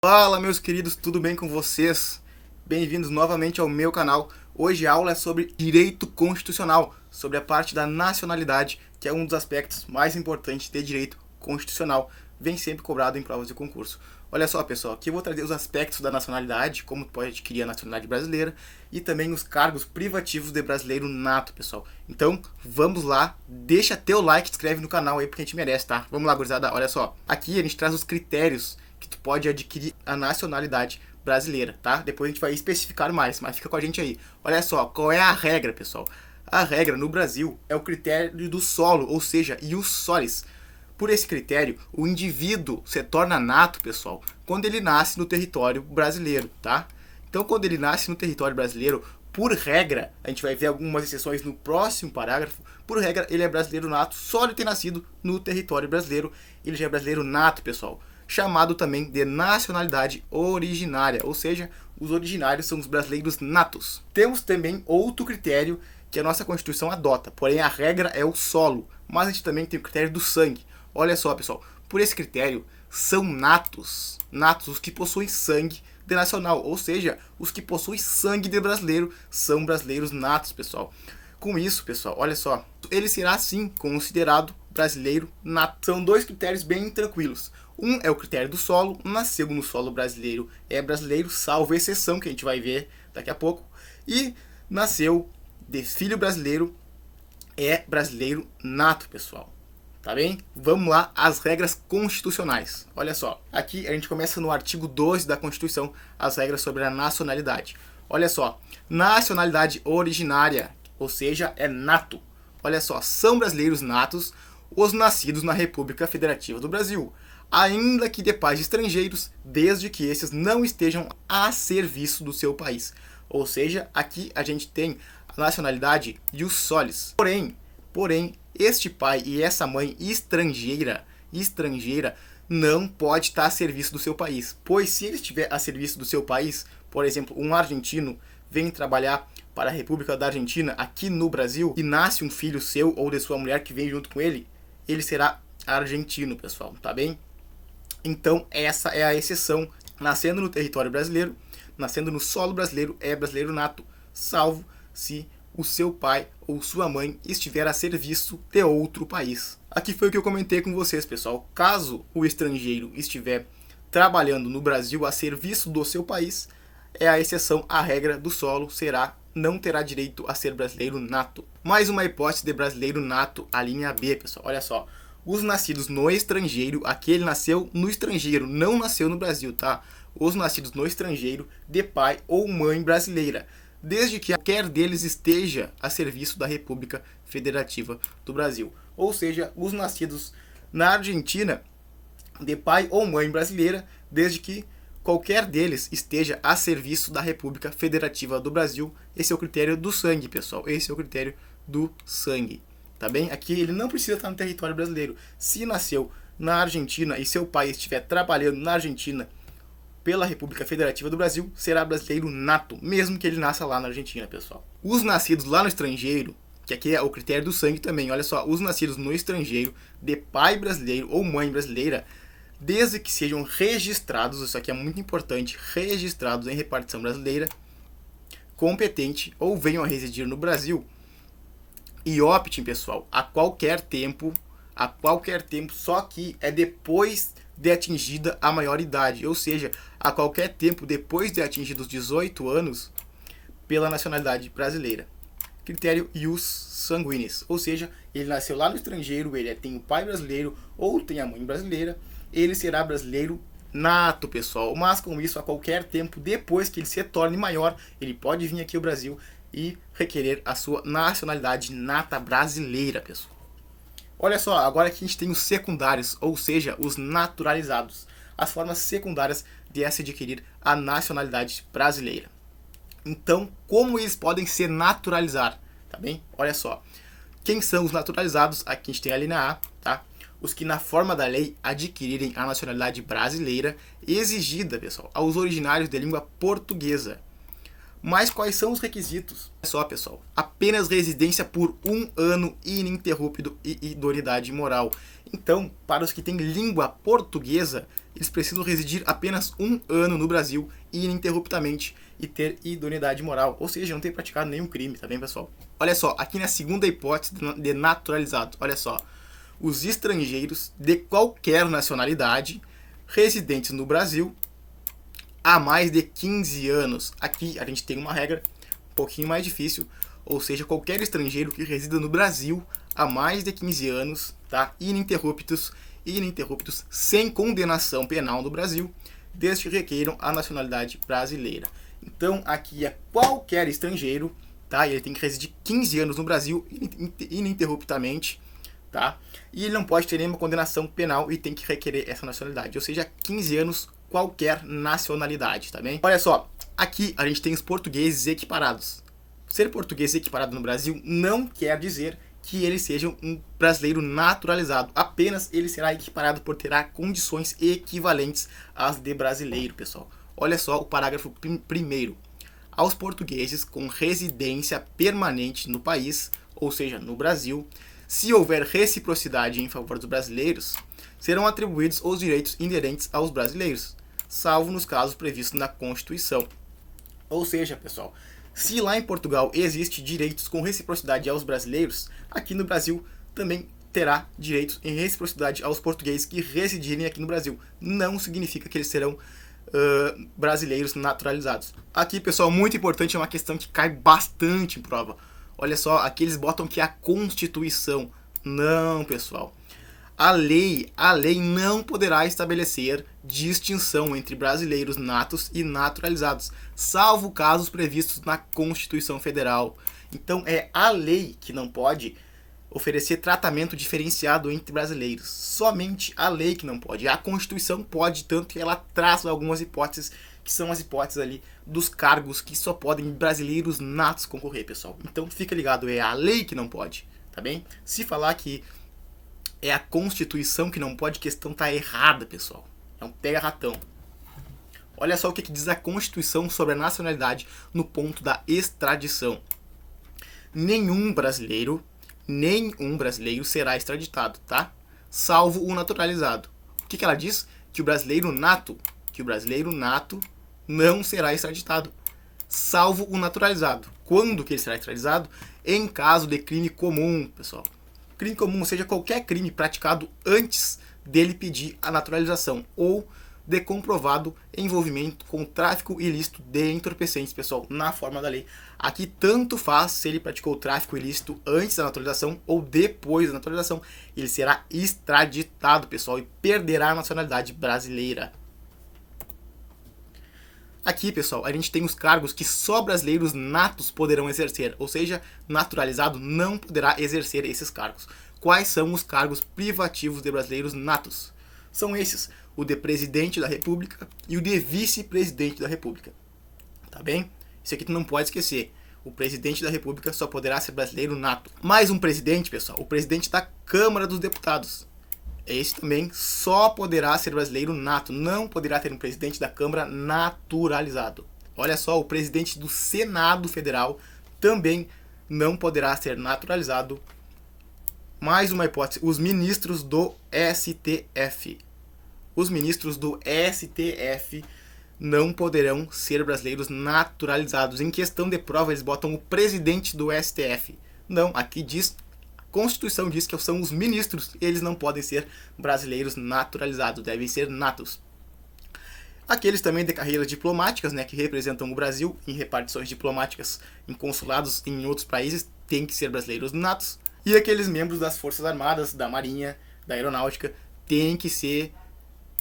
Fala, meus queridos, tudo bem com vocês? Bem-vindos novamente ao meu canal. Hoje a aula é sobre direito constitucional, sobre a parte da nacionalidade, que é um dos aspectos mais importantes de direito constitucional, vem sempre cobrado em provas de concurso. Olha só, pessoal, aqui eu vou trazer os aspectos da nacionalidade, como tu pode adquirir a nacionalidade brasileira, e também os cargos privativos de brasileiro nato, pessoal. Então, vamos lá, deixa teu like, te inscreve no canal aí, porque a gente merece, tá? Vamos lá, gurizada, olha só. Aqui a gente traz os critérios que tu pode adquirir a nacionalidade brasileira, tá? Depois a gente vai especificar mais, mas fica com a gente aí. Olha só, qual é a regra, pessoal? A regra no Brasil é o critério do solo, ou seja, ius solis. Por esse critério, o indivíduo se torna nato, pessoal, quando ele nasce no território brasileiro, tá? Então, quando ele nasce no território brasileiro, por regra, a gente vai ver algumas exceções no próximo parágrafo, por regra, ele é brasileiro nato, só ele ter nascido no território brasileiro, ele já é brasileiro nato, pessoal. Chamado também de nacionalidade originária, ou seja, os originários são os brasileiros natos. Temos também outro critério que a nossa Constituição adota, porém a regra é o solo, mas a gente também tem o critério do sangue. Olha só, pessoal, por esse critério são natos os que possuem sangue de nacional, ou seja, os que possuem sangue de brasileiro são brasileiros natos, pessoal. Com isso, pessoal, olha só, ele será sim considerado brasileiro nato. São dois critérios bem tranquilos. Um é o critério do solo, nasceu no solo brasileiro, é brasileiro, salvo exceção que a gente vai ver daqui a pouco, e nasceu de filho brasileiro, é brasileiro nato, pessoal. Tá bem? Vamos lá, as regras constitucionais. Olha só, aqui a gente começa no artigo 12 da Constituição, as regras sobre a nacionalidade. Olha só, nacionalidade originária, ou seja, é nato. Olha só, são brasileiros natos os nascidos na República Federativa do Brasil, ainda que de pais estrangeiros, desde que esses não estejam a serviço do seu país. Ou seja, aqui a gente tem a nacionalidade ius solis. Porém, este pai e essa mãe estrangeira não pode estar a serviço do seu país. Pois se ele estiver a serviço do seu país, por exemplo, um argentino vem trabalhar para a República da Argentina aqui no Brasil e nasce um filho seu ou de sua mulher que vem junto com ele, ele será argentino, pessoal, tá bem? Então essa é a exceção. Nascendo no território brasileiro, nascendo no solo brasileiro, é brasileiro nato, salvo se o seu pai ou sua mãe estiver a serviço de outro país. Aqui foi o que eu comentei com vocês, pessoal. Caso o estrangeiro estiver trabalhando no Brasil a serviço do seu país, é a exceção à regra do solo, não terá direito a ser brasileiro nato. Mais uma hipótese de brasileiro nato, a linha B, pessoal. Olha só. Os nascidos no estrangeiro, aqui ele nasceu no estrangeiro, não nasceu no Brasil, tá? Os nascidos no estrangeiro, de pai ou mãe brasileira, desde que qualquer deles esteja a serviço da República Federativa do Brasil. Ou seja, os nascidos na Argentina, de pai ou mãe brasileira, desde que qualquer deles esteja a serviço da República Federativa do Brasil. Esse é o critério do sangue, pessoal. Esse é o critério do sangue. Tá bem? Aqui ele não precisa estar no território brasileiro. Se nasceu na Argentina e seu pai estiver trabalhando na Argentina pela República Federativa do Brasil, será brasileiro nato, mesmo que ele nasça lá na Argentina, pessoal. Os nascidos lá no estrangeiro, que aqui é o critério do sangue também, olha só, os nascidos no estrangeiro, de pai brasileiro ou mãe brasileira, desde que sejam registrados, isso aqui é muito importante, registrados em repartição brasileira, competente ou venham a residir no Brasil, e optem, pessoal, a qualquer tempo, só que é depois de atingida a maioridade, ou seja, a qualquer tempo depois de atingidos os 18 anos, pela nacionalidade brasileira. Critério ius sanguinis, ou seja, ele nasceu lá no estrangeiro, ele tem o pai brasileiro ou tem a mãe brasileira, ele será brasileiro nato, pessoal, mas com isso, a qualquer tempo depois que ele se torne maior, ele pode vir aqui ao Brasil e requerer a sua nacionalidade nata brasileira, pessoal. Olha só, agora aqui a gente tem os secundários, ou seja, os naturalizados, as formas secundárias de se adquirir a nacionalidade brasileira. Então, como eles podem se naturalizar, tá bem? Olha só, quem são os naturalizados? Aqui a gente tem a linha A, tá? Os que na forma da lei adquirirem a nacionalidade brasileira exigida, pessoal, aos originários de língua portuguesa, Mas quais são os requisitos? É só, pessoal, apenas residência por 1 ano ininterrupto e idoneidade moral. Então, para os que têm língua portuguesa, eles precisam residir apenas 1 ano no Brasil ininterruptamente e ter idoneidade moral, ou seja, não ter praticado nenhum crime, tá bem, pessoal? Olha só, aqui na segunda hipótese de naturalizado, olha só, os estrangeiros de qualquer nacionalidade residentes no Brasil há mais de 15 anos. Aqui a gente tem uma regra um pouquinho mais difícil, ou seja, qualquer estrangeiro que resida no Brasil há mais de 15 anos, tá? Ininterruptos, sem condenação penal no Brasil, desde que requeiram a nacionalidade brasileira. Então aqui é qualquer estrangeiro, tá? Ele tem que residir 15 anos no Brasil ininterruptamente, tá? E ele não pode ter nenhuma condenação penal e tem que requerer essa nacionalidade, ou seja, 15 anos qualquer nacionalidade, tá bem? Olha só, aqui a gente tem os portugueses equiparados. Ser português equiparado no Brasil não quer dizer que ele seja um brasileiro naturalizado. Apenas ele será equiparado por terá condições equivalentes às de brasileiro, pessoal. Olha só o parágrafo primeiro. Aos portugueses com residência permanente no país, ou seja, no Brasil, se houver reciprocidade em favor dos brasileiros, serão atribuídos os direitos inerentes aos brasileiros, salvo nos casos previstos na Constituição. Ou seja, pessoal, se lá em Portugal existe direitos com reciprocidade aos brasileiros, aqui no Brasil também terá direitos em reciprocidade aos portugueses que residirem aqui no Brasil. Não significa que eles serão brasileiros naturalizados. Aqui, pessoal, muito importante, é uma questão que cai bastante em prova. Olha só, aqui eles botam que é a Constituição. Não, pessoal. A lei não poderá estabelecer distinção entre brasileiros natos e naturalizados, salvo casos previstos na Constituição Federal. Então é a lei que não pode oferecer tratamento diferenciado entre brasileiros. Somente a lei que não pode. A Constituição pode, tanto que ela traz algumas hipóteses, que são as hipóteses ali dos cargos que só podem brasileiros natos concorrer, pessoal. Então fica ligado, é a lei que não pode, tá bem? Se falar que é a Constituição que não pode, questão tá errada, pessoal. É um pega-ratão. Olha só o que diz a Constituição sobre a nacionalidade no ponto da extradição. Nenhum brasileiro será extraditado, tá? Salvo o naturalizado. O que ela diz? Que o brasileiro nato não será extraditado, salvo o naturalizado. Quando que ele será extraditado? Em caso de crime comum, pessoal. Crime comum, ou seja, qualquer crime praticado antes dele pedir a naturalização, ou de comprovado envolvimento com tráfico ilícito de entorpecentes, pessoal, na forma da lei. Aqui tanto faz se ele praticou o tráfico ilícito antes da naturalização ou depois da naturalização. Ele será extraditado, pessoal, e perderá a nacionalidade brasileira. Aqui, pessoal, a gente tem os cargos que só brasileiros natos poderão exercer, ou seja, naturalizado não poderá exercer esses cargos. Quais são os cargos privativos de brasileiros natos? São esses: o de presidente da República e o de vice-presidente da República. Tá bem? Isso aqui tu não pode esquecer. O presidente da República só poderá ser brasileiro nato. Mais um presidente, pessoal, o presidente da Câmara dos Deputados. Esse também só poderá ser brasileiro nato, não poderá ter um presidente da Câmara naturalizado. Olha só, o presidente do Senado Federal também não poderá ser naturalizado. Mais uma hipótese: os ministros do STF. Os ministros do STF não poderão ser brasileiros naturalizados. Em questão de prova, eles botam o presidente do STF. Não, aqui diz, a Constituição diz que são os ministros, eles não podem ser brasileiros naturalizados, devem ser natos. Aqueles também de carreiras diplomáticas, né, que representam o Brasil em repartições diplomáticas em consulados em outros países, têm que ser brasileiros natos. E aqueles membros das Forças Armadas, da Marinha, da Aeronáutica, têm que ser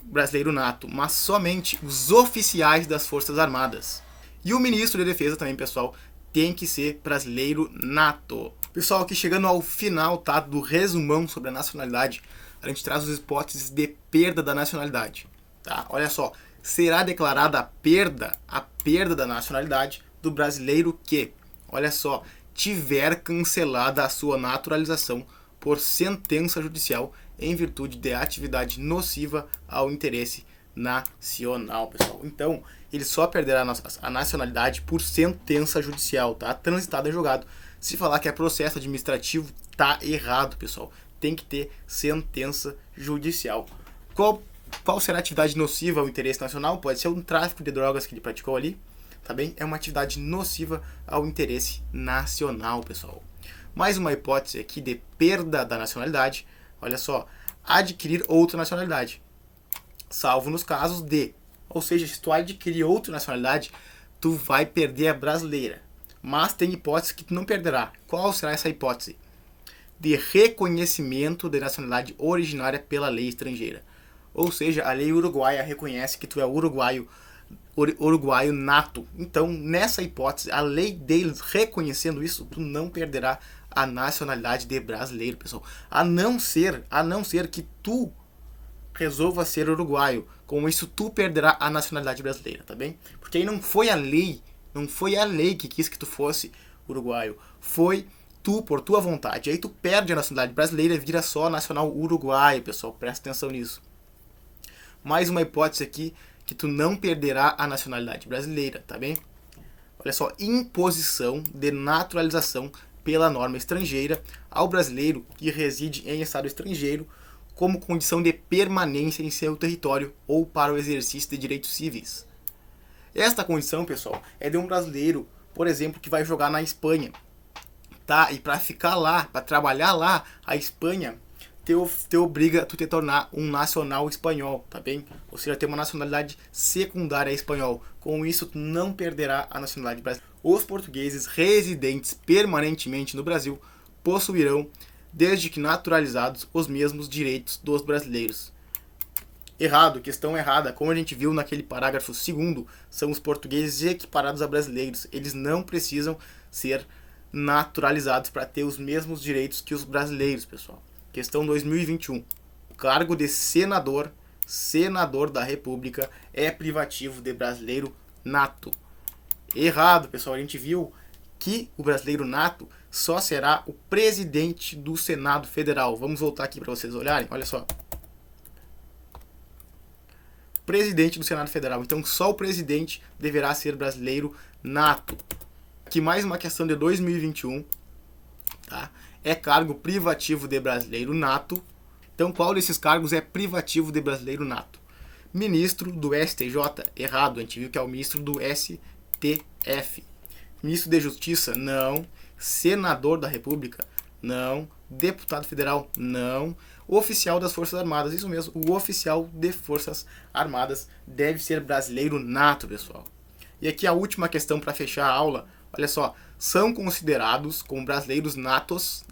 brasileiro nato, mas somente os oficiais das Forças Armadas. E o ministro da Defesa também, pessoal, tem que ser brasileiro nato. Pessoal, aqui chegando ao final, tá, do resumão sobre a nacionalidade, a gente traz as hipóteses de perda da nacionalidade, tá? Olha só, será declarada a perda da nacionalidade do brasileiro que, olha só, tiver cancelada a sua naturalização por sentença judicial em virtude de atividade nociva ao interesse nacional, pessoal. Então, ele só perderá a nacionalidade por sentença judicial, tá? Transitado em julgado. Se falar que é processo administrativo, tá errado, pessoal. Tem que ter sentença judicial. Qual será a atividade nociva ao interesse nacional? Pode ser um tráfico de drogas que ele praticou ali, tá bem? É uma atividade nociva ao interesse nacional, pessoal. Mais uma hipótese aqui de perda da nacionalidade. Olha só, adquirir outra nacionalidade, salvo nos casos de, ou seja, se tu adquirir outra nacionalidade, tu vai perder a brasileira. Mas tem hipótese que tu não perderá. Qual será essa hipótese? De reconhecimento de nacionalidade originária pela lei estrangeira. Ou seja, a lei uruguaia reconhece que tu é uruguaio nato. Então, nessa hipótese, a lei deles reconhecendo isso, tu não perderá a nacionalidade de brasileiro, pessoal. A não ser que tu resolva ser uruguaio. Com isso, tu perderá a nacionalidade brasileira, tá bem? Porque aí não foi a lei que quis que tu fosse uruguaio. Foi tu, por tua vontade. Aí tu perde a nacionalidade brasileira e vira só nacional uruguaio, pessoal. Presta atenção nisso. Mais uma hipótese aqui, que tu não perderá a nacionalidade brasileira, tá bem? Olha só, imposição de naturalização pela norma estrangeira ao brasileiro que reside em estado estrangeiro como condição de permanência em seu território ou para o exercício de direitos civis. Esta condição, pessoal, é de um brasileiro, por exemplo, que vai jogar na Espanha, tá? E para ficar lá, para trabalhar lá, a Espanha te obriga a tu te tornar um nacional espanhol, tá bem? Ou seja, ter uma nacionalidade secundária espanhol. Com isso, tu não perderá a nacionalidade brasileira. Os portugueses residentes permanentemente no Brasil possuirão, desde que naturalizados, os mesmos direitos dos brasileiros. Errado, questão errada. Como a gente viu naquele parágrafo 2º, são os portugueses equiparados a brasileiros. Eles não precisam ser naturalizados para ter os mesmos direitos que os brasileiros, pessoal. Questão 2021. O cargo de senador da República é privativo de brasileiro nato. Errado, pessoal. A gente viu que o brasileiro nato só será o presidente do Senado Federal. Vamos voltar aqui para vocês olharem. Olha só. Presidente do Senado Federal. Então só o presidente deverá ser brasileiro nato. Aqui mais uma questão de 2021. Tá? É cargo privativo de brasileiro nato. Então, qual desses cargos é privativo de brasileiro nato? Ministro do STJ, errado, a gente viu que é o ministro do STF. Ministro de Justiça, não. Senador da República, não. Deputado federal, não. Oficial das Forças Armadas, isso mesmo, o oficial de Forças Armadas deve ser brasileiro nato, pessoal. E aqui a última questão para fechar a aula, olha só. São considerados como brasileiros natos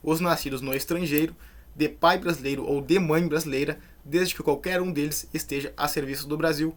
os nascidos no estrangeiro, de pai brasileiro ou de mãe brasileira, desde que qualquer um deles esteja a serviço do Brasil.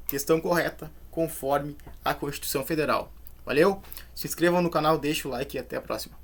Questão correta, conforme a Constituição Federal. Valeu? Se inscrevam no canal, deixem o like e até a próxima.